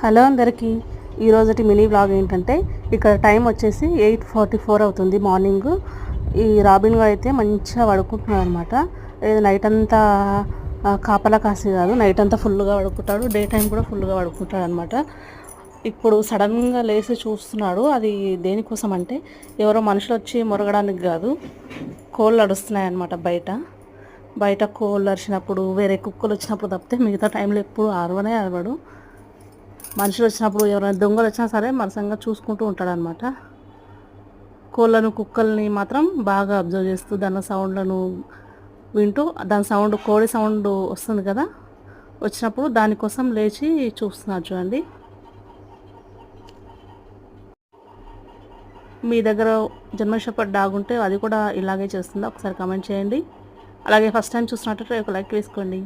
Hello అందరికీ. ఈరోజుటి mini vlog ఏంటంటే, ఇక్కడ టైం వచ్చేసి 8:44 అవుతుంది మార్నింగ్. ఈ రాబిన్ గారు అయితే మంచిగా పడుకుంటున్నాడు అనమాట. నైట్ అంతా కాపలా కాసి కాదు, నైట్ అంతా ఫుల్గా పడుకుంటాడు, డే టైం కూడా ఫుల్గా పడుకుంటాడు అనమాట. ఇప్పుడు సడన్గా లేచి చూస్తున్నాడు. అది దేనికోసం అంటే, ఎవరో మనుషులు వచ్చి మొరగడానికి కాదు, కోళ్ళు అడుస్తున్నాయి అనమాట బయట కోళ్ళు అరిచినప్పుడు, వేరే కుక్కలు వచ్చినప్పుడు తప్పితే మిగతా టైంలో ఎప్పుడు అరవడు. మనుషులు వచ్చినప్పుడు, ఎవరైనా దొంగలు వచ్చినా సరే మనసంగా చూసుకుంటూ ఉంటాడనమాట. కోళ్ళను కుక్కల్ని మాత్రం బాగా అబ్జర్వ్ చేస్తూ దాని సౌండ్లను వింటూ, దాని సౌండ్ కోడి సౌండ్ వస్తుంది కదా, వచ్చినప్పుడు దానికోసం లేచి చూస్తున్నారు చూడండి. మీ దగ్గర జర్మన్ షెపర్డ్ డాగ్ ఉంటే అది కూడా ఇలాగే చేస్తుందా ఒకసారి కామెంట్ చేయండి. అలాగే ఫస్ట్ టైం చూసినట్టు ఒక లైక్ వేసుకోండి.